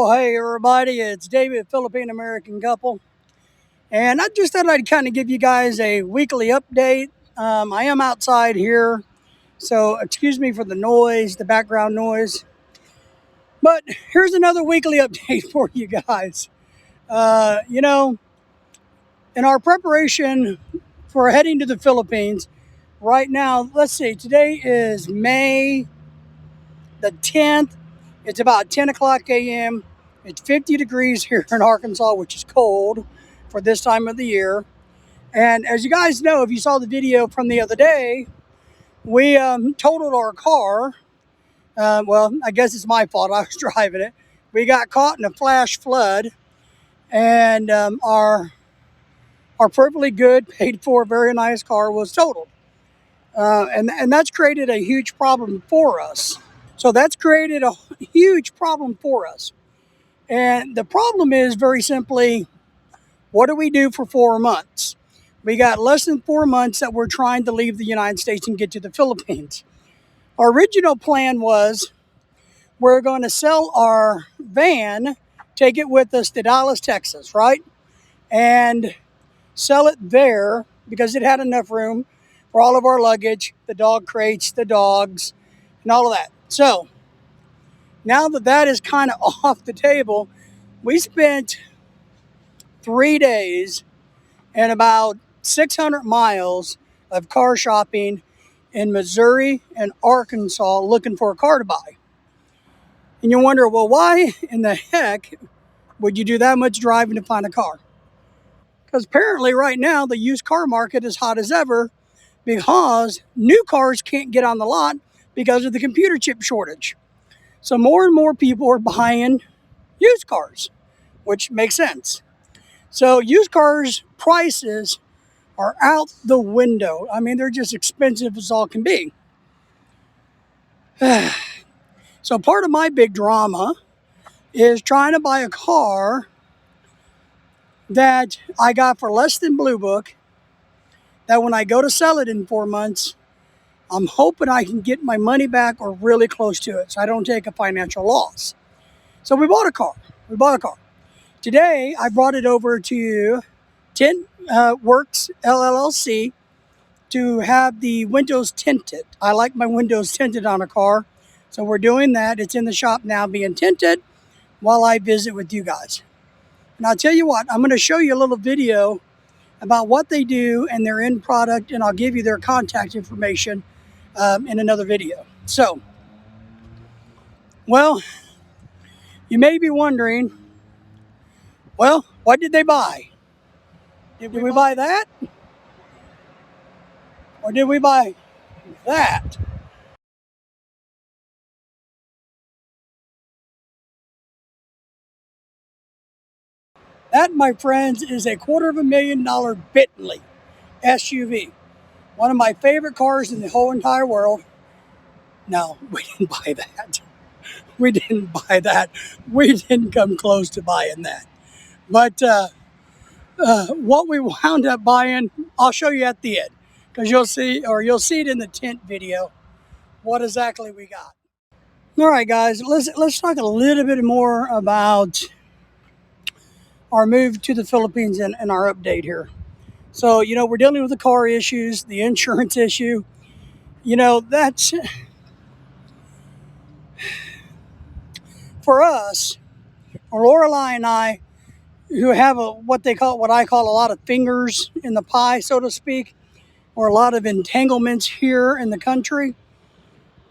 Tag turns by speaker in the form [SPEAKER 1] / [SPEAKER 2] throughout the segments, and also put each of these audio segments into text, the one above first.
[SPEAKER 1] Well, hey everybody, it's David, Philippine American couple, and I just thought I'd kind of give you guys a weekly update. I am outside here, so excuse me for the noise, the background noise, but here's another weekly update for you guys. Uh, you know, in our preparation for heading to the Philippines, right now, let's see, today is May the 10th. It's about 10 o'clock a.m. It's 50 degrees here in Arkansas, which is cold for this time of the year. And as you guys know, if you saw the video from the other day, we totaled our car. Well, I guess it's my fault. I was driving it. We got caught in a flash flood, and our perfectly good, paid for, very nice car was totaled. And that's created a huge problem for us. So that's created a huge problem for us. And the problem is very simply, what do we do for 4 months? We got less than 4 months that we're trying to leave the United States and get to the Philippines. Our original plan was we're going to sell our van, take it with us to Dallas, Texas, right? And sell it there because it had enough room for all of our luggage, the dog crates, the dogs, and all of that. So now that that is kind of off the table, we spent 3 days and about 600 miles of car shopping in Missouri and Arkansas looking for a car to buy. And you wonder, well, why in the heck would you do that much driving to find a car? Because apparently right now the used car market is hot as ever because new cars can't get on the lot because of the computer chip shortage. So more and more people are buying used cars, which makes sense. So used cars prices are out the window. I mean, they're just expensive as all can be. So part of my big drama is trying to buy a car that I got for less than Blue Book, that when I go to sell it in 4 months, I'm hoping I can get my money back or really close to it so I don't take a financial loss. So we bought a car. Today, I brought it over to Tint Works LLC to have the windows tinted. I like my windows tinted on a car, so we're doing that. It's in the shop now being tinted while I visit with you guys. And I'll tell you what, I'm going to show you a little video about what they do and their end product, and I'll give you their contact information in another video. So, well, you may be wondering, well, what did they buy? Did we buy that? Or did we buy that? That, my friends, is a $250,000 Bentley SUV. One of my favorite cars in the whole entire world. No, we didn't buy that. We didn't buy that. We didn't come close to buying that. But what we wound up buying, I'll show you at the end. Because you'll see it in the tint video, what exactly we got. All right, guys, let's talk a little bit more about our move to the Philippines and our update here. So, we're dealing with the car issues, the insurance issue. That's, for us, or Lorelei and I, who have what I call a lot of fingers in the pie, so to speak, or a lot of entanglements here in the country,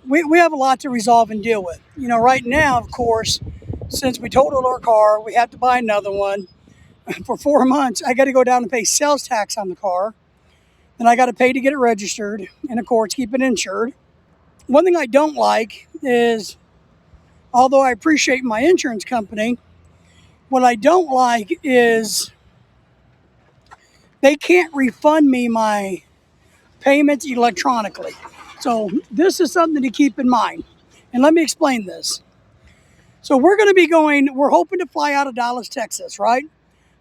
[SPEAKER 1] we have a lot to resolve and deal with. Right now, of course, since we totaled our car, we have to buy another one. For 4 months, I got to go down and pay sales tax on the car. Then I got to pay to get it registered and, of course, keep it insured. One thing I don't like is, although I appreciate my insurance company, what I don't like is they can't refund me my payments electronically. So this is something to keep in mind. And let me explain this. So we're hoping to fly out of Dallas, Texas, right?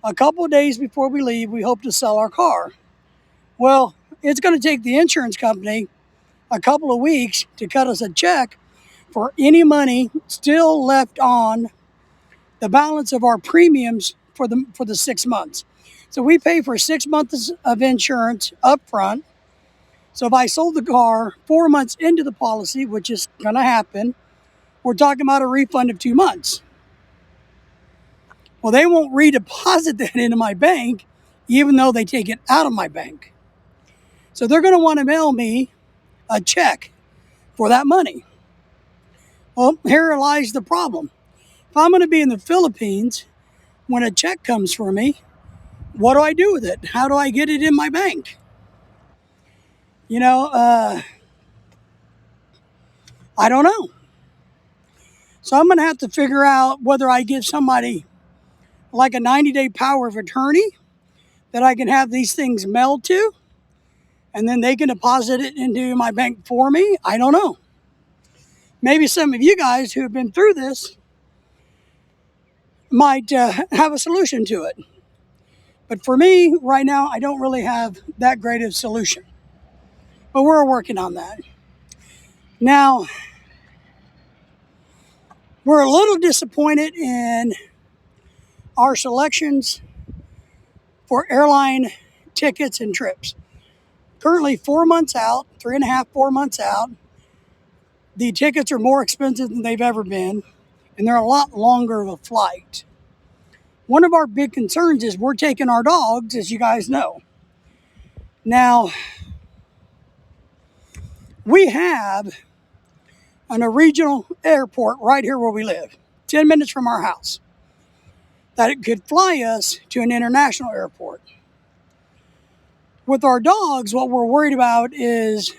[SPEAKER 1] A couple of days before we leave, we hope to sell our car. Well, it's going to take the insurance company a couple of weeks to cut us a check for any money still left on the balance of our premiums for the 6 months. So we pay for 6 months of insurance up front. So if I sold the car 4 months into the policy, which is going to happen, we're talking about a refund of 2 months. Well, they won't redeposit that into my bank, even though they take it out of my bank. So they're going to want to mail me a check for that money. Well, here lies the problem. If I'm going to be in the Philippines when a check comes for me, what do I do with it? How do I get it in my bank? You know, I don't know. So I'm going to have to figure out whether I give somebody like a 90-day power of attorney that I can have these things mailed to, and then they can deposit it into my bank for me. I don't know. Maybe some of you guys who have been through this might have a solution to it. But for me, right now, I don't really have that great of a solution. But we're working on that. Now, we're a little disappointed in our selections for airline tickets and trips. Currently 4 months out, 3.5, 4 months out, the tickets are more expensive than they've ever been, and they're a lot longer of a flight. One of our big concerns is we're taking our dogs, as you guys know. Now, we have a regional airport right here where we live, 10 minutes from our house, that it could fly us to an international airport. With our dogs, what we're worried about is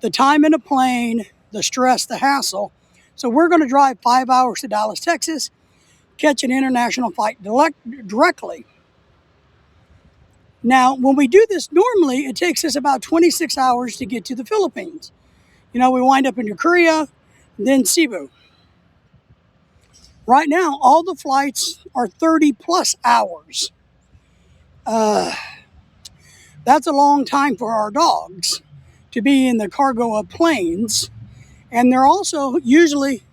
[SPEAKER 1] the time in a plane, the stress, the hassle. So we're going to drive 5 hours to Dallas, Texas, catch an international flight directly. Now, when we do this normally, it takes us about 26 hours to get to the Philippines. You know, we wind up in Korea, then Cebu. Right now, all the flights are 30 plus hours. That's a long time for our dogs to be in the cargo of planes. And they're also usually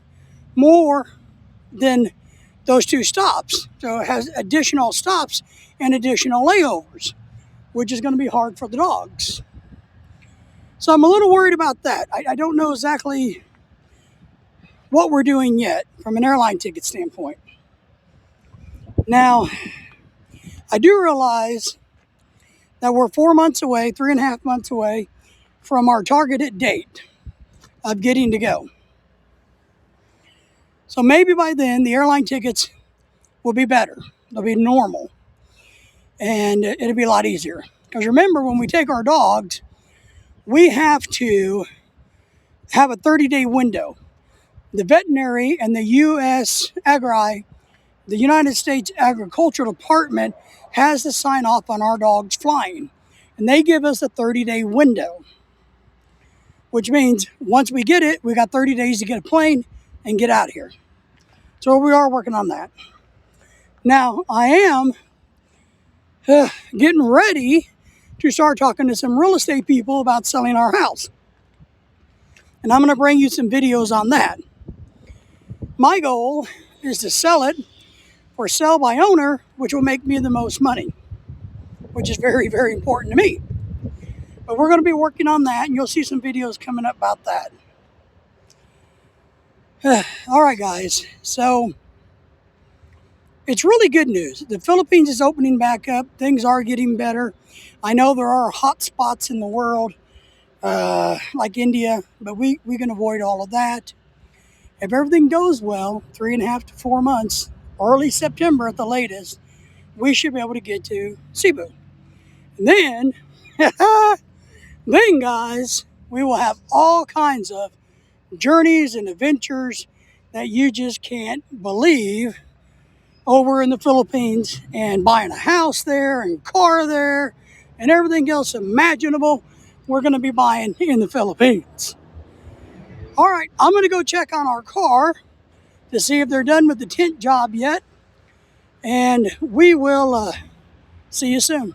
[SPEAKER 1] more than those 2 stops. So it has additional stops and additional layovers, which is going to be hard for the dogs. So I'm a little worried about that. I don't know exactly what we're doing yet from an airline ticket standpoint. Now, I do realize that we're 4 months away, 3.5 months away from our targeted date of getting to go. So maybe by then the airline tickets will be better. They'll be normal. And it'll be a lot easier. Because remember, when we take our dogs, we have to have a 30-day window. The veterinary and the the United States Agricultural Department has to sign off on our dogs flying. And they give us a 30-day window. Which means once we get it, we got 30 days to get a plane and get out of here. So we are working on that. Now, I am getting ready to start talking to some real estate people about selling our house. And I'm going to bring you some videos on that. My goal is to sell it for sell by owner, which will make me the most money, which is very, very important to me. But we're going to be working on that, and you'll see some videos coming up about that. All right, guys. So it's really good news. The Philippines is opening back up. Things are getting better. I know there are hot spots in the world, like India, but we can avoid all of that. If everything goes well, 3.5 to 4 months, early September at the latest, we should be able to get to Cebu. And then, then guys, we will have all kinds of journeys and adventures that you just can't believe over in the Philippines, and buying a house there and car there and everything else imaginable we're going to be buying in the Philippines. All right, I'm going to go check on our car to see if they're done with the tint job yet, and we will see you soon.